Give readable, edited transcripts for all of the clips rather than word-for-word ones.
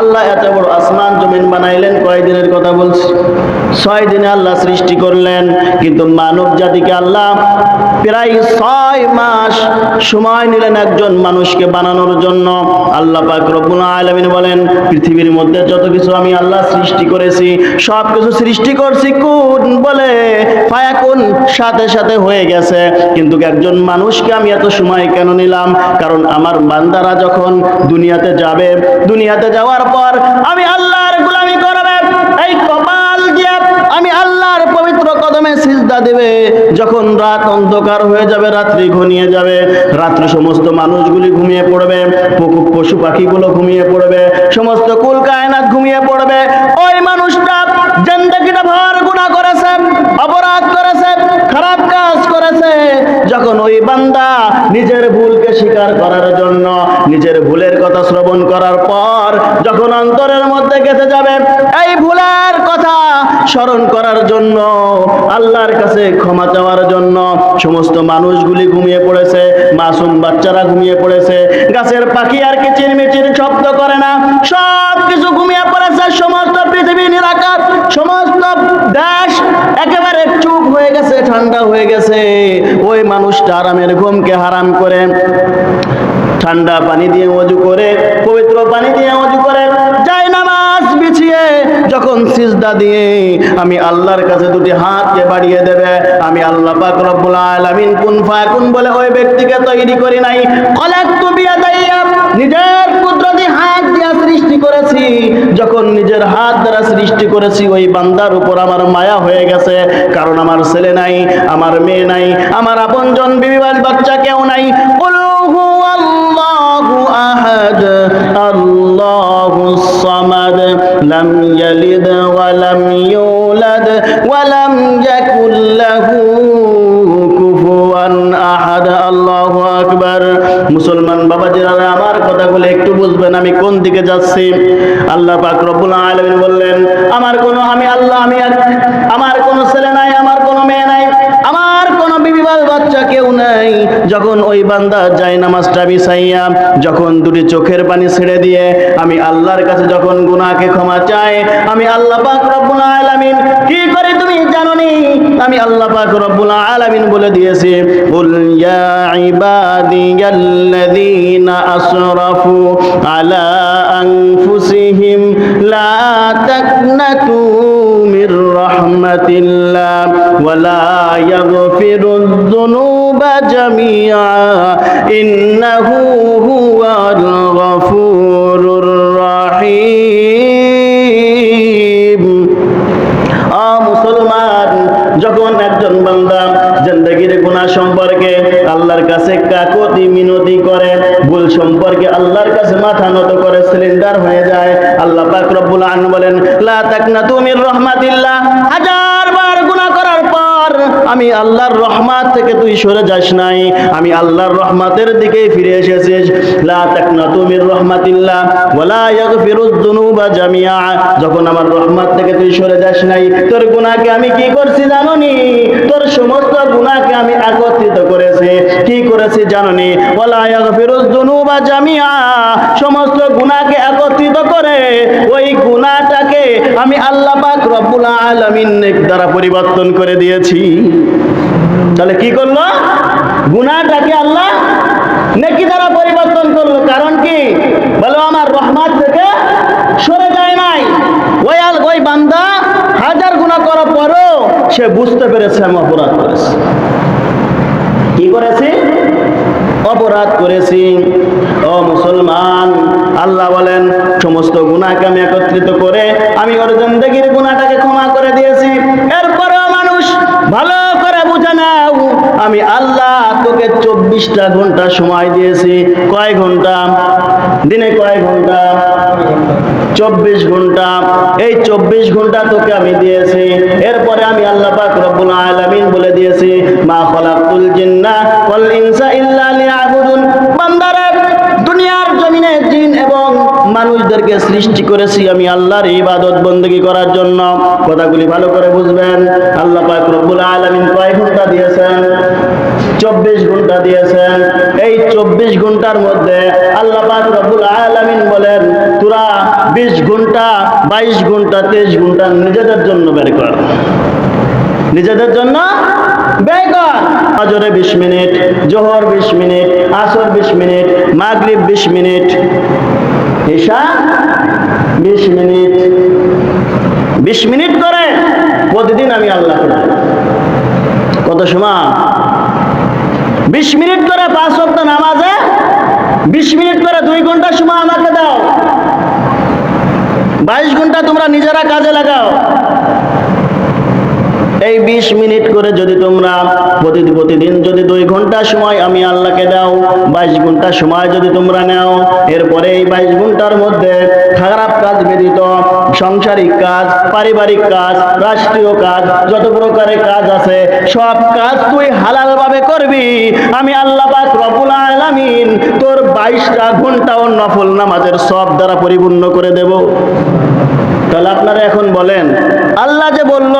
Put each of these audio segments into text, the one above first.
আল্লাহ এত বড় আসমান জমিন বানাইলেন কয়দিনের কথা বলছি? 6 দিনে আল্লাহ সৃষ্টি করলেন। কিন্তু মানব জাতিকে আল্লাহ প্রায় 6 মাস সময় নিলেন একজন মানুষকে বানানোর জন্য। আল্লাহ পাক রব্বুল আলামিন বলেন, পৃথিবীর মধ্যে যত কিছু আমি আল্লাহ সৃষ্টি করেছি সব কিছু সৃষ্টি করছি কুন বলে ফায়াকুন, সাথে সাথে হয়ে গেছে। কিন্তু একজন মানুষকে আমি এত সময় কেন নিলাম? কারণ আমার বান্দারা যখন দুনিয়াতে যাবে, দুনিয়াতে যাওয়ার পর আমি আল্লাহর গোলামি করবে, এই কপাল দিয়ে আমি আল্লাহর পবিত্র কদমে সিজদা দেবে। যখন রাত অন্ধকার হয়ে যাবে, রাত্রি ঘনিয়ে যাবে, রাত্রে সমস্ত মানুষগুলি ঘুমিয়ে পড়বে, পশু পাখিগুলো ঘুমিয়ে পড়বে, সমস্ত কুল কায়নাত ঘুমিয়ে পড়বে। ওই মানুষটা জিন্দেগিটা ভর গুনাহ করেছে, অপরাধ করেছে, খারাপ কাজ করেছে। যখন ওই বান্দা নিজের ভুলকে স্বীকার করার জন্য, নিজের ভুলের কথা শ্রবণ করার পর যখন অন্তরের মধ্যে গেঁথে যাবে, এই ভুলের কথা স্মরণ করার জন্য, আল্লাহর কাছে ক্ষমা চাওয়ার জন্য সমস্ত মানুষগুলি ঘুমিয়ে পড়েছে, মাসুম বাচ্চারা ঘুমিয়ে পড়েছে, গাছের পাখি আর কিচিরমিচির শব্দ করে না, সব কিছু ঘুমিয়ে পড়েছে। সমস্ত পৃথিবী নিরাকার, সমস্ত দেশ একেবারে চুপ হয়ে গেছে, ঠান্ডা হয়ে গেছে। ওই মানুষটা আরামের ঘুমকে হারাম করে ঠান্ডা পানি দিয়ে ওযু করে, পবিত্র পানি দিয়ে ওযু করে, যায় নামাজ বিছিয়ে যখন সিজদা দিয়ে আমি আল্লাহর কাছে দুটি হাতকে বাড়িয়ে দেবে, আমি আল্লাহ পাক রব্বুল আলামিন কুন ফায়াকুন বলে ওই ব্যক্তিকে তৈরি করি নাই। খলাকতু বিয়াদাইয়া, নিজের কুদরতি হাত দিয়ে সৃষ্টি করেছি। যখন নিজের হাত দ্বারা সৃষ্টি করেছি, ওই বান্দার উপর আমার মায়া হয়ে গেছে। কারণ আমার ছেলে নাই, আমার মেয়ে নাই, আমার আপনজন বিবি বাচ্চা কেউ নাই। কুল হুয়াল্লাহু আহাদ আল্লাহুস সামাদ লাম ইয়ালিদ ওয়া লাম ইউলাদ ওয়া লাম ইয়াকুল লাহু কুফুয়ান আহাদ। আল্লাহু আকবার। মুসলমান বাবাজিরা, আমার কথাগুলো একটু বুঝবেন আমি কোন দিকে যাচ্ছি। আল্লাহ পাক রব্বুল আলামিন বললেন, আমার কোনো ছেলে নাই, আমার কোনো মেয়ে নাই, আমার কোনো বিবি বাচ্চা কেউ নাই। যখন ওই বান্দা যায় নামাজটা বিছাইয়া, যখন দুটি চোখের পানি ছেড়ে দিয়ে আমি আল্লাহর কাছে যখন গুনাহকে ক্ষমা চাই, আমি আল্লাহ পাক রব্বুল আলামিন কি করে তুমি জানোনি? আমি আল্লাহ পাক রব্বুল আলামিন বলে দিয়েছি, কুল ইয়া ইবাদিয়াল্লাযীনা আসরাফু আলা আনফুসিহিম লা তাকনাতু মির রাহমাতিল্লাহ ওয়া লা ইয়াগফিরুয যুনুবা জামিআ ইন্নাহু হুয়াল গফুরুর রাহিম। মুসলমান, যখন একজন বান্দা জিন্দেগির গুনাহ সম্পর্কে আল্লাহর কাছে কাকুতি মিনতি করে, ভুল সম্পর্কে আল্লাহর কাছে মাথা নত করে, সিলিন্ডার হয়ে যায়, আল্লাহ পাক রব্বুল আলামিন বলেন, লা তাকনাতু মির রাহমাতিল্লাহ। হাজার বার গুনাহ করার পর আমি আল্লাহর রহমত থেকে তুই সরে যাস নাই, আমি আল্লাহর রহমতের দিকে ফিরে এসেছিস। লা তাকনাতু মির রাহমাতিল্লাহ ওয়া লা ইয়াগফিরুয যুনুবা জামিআ। যখন আমার রহমত থেকে তুই সরে যাস নাই, তোর গুনাহকে আমি কি করছি জানোনি? তোর সমস্ত গুনাহকে আমি একত্রিত করেছি। কি করেছি জানোনি? ওয়া লা ইয়াগফিরুয যুনুবা জামিআ। সমস্ত গুনাহকে একত্রিত করে ওই গুনাহটাকে আমি আল্লাহ পাক রব্বুল আলামিন নেক দ্বারা পরিবর্তন করে দিয়েছি। তাহলে কি করলো? গুনাহটাকে আল্লাহ নেকি দ্বারা পরিবর্তন করলো। কারণ কি? বলো আমার রহমত থেকে সরে যায় নাই। ওই বান্দা হাজার গুনাহ করার পরও সে বুঝতে পেরেছে আমি অপরাধ করেছি। কি করেছি? অপরাধ করেছি। ও মুসলমান, আল্লাহ বলেন সমস্ত গুনাহকে আমি একত্রিত করে আমি ওর জিন্দেগির গুনাহটাকে ক্ষমা করে দিয়েছি। এরপরেও মানুষ ভালো করে বুঝে নাও, আমি আল্লাহ তোকে 24টা ঘন্টা সময় দিয়েছি। কয় ঘন্টা? দিনে কয় ঘন্টা? 24 ঘন্টা। এই 24 ঘন্টা তোকে আমি দিয়েছি। এরপরে আমি আল্লাহ পাক রব্বুল আলামিন বলে দিয়েছি, মা খালাকতুল জিন্না ওয়াল ইনসা ইল্লা লিয়াবুদুন। বান্দারা, দুনিয়ার জমিনে জিন এবং মানুষদেরকে সৃষ্টি করেছি আমি আল্লাহর ইবাদত বندگی করার জন্য। কথাগুলি ভালো করে বুঝবেন। আল্লাহ পাক রব্বুল আলামিন কয় ঘন্টা দিয়েছেন? 24 ঘন্টা দিয়েছেন। এই 24 ঘন্টার মধ্যে আল্লাহ পাক রব্বুল আলামিন বলেন, তোরা 20 ঘন্টা 22 ঘন্টা 23 ঘন্টা নিজেদের জন্য বের কর, নিজেদের জন্য ব্যয় কর। ফজরে 20 মিনিট, জোহর 20 মিনিট, আসর 20 মিনিট, মাগরিব 20 মিনিট, ঈশা 20 মিনিট, 20 মিনিট করে প্রতিদিন আমি আল্লাহকে ডাকি। কত সময়? 20 মিনিট করে 5 ওয়াক্ত নামাজে 20 মিনিট করে 2 ঘন্টা সময় আমাকে দাও। 22 ঘন্টা তোমরা নিজেরা কাজে লাগাও। এই 20 মিনিট করে যদি তোমরা প্রতিদিন যদি 2 ঘন্টা সময় আমি আল্লাহকে দাও, 22 ঘন্টা সময় যদি তোমরা নাও, এরপরে এই 22 ঘন্টার মধ্যে খারাপ কাজ ব্যতীত সাংসারিক কাজ, পারিবারিক কাজ, রাষ্ট্রীয় কাজ, যত প্রকারের কাজ আছে সব কাজ তুই হালাল ভাবে করবি। আমি আল্লাহ পাক রব্বুল আলামিন তোর 22টা ঘন্টাও নফল নামাজের সব দ্বারা পরিপূর্ণ করে দেব। তাহলে আপনারা এখন বলেন, আল্লাহ যে বলল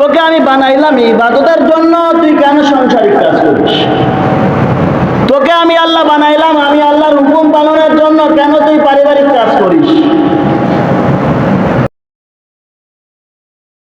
তোকে আমি বানাইলাম ইবাদতের জন্য, তুই কেন সাংসারিক কাজ করিস? তোকে আমি আল্লাহ বানাইলাম আমি আল্লাহর হুকুম পালনের জন্য, কেন তুই পারিবারিক কাজ করিস?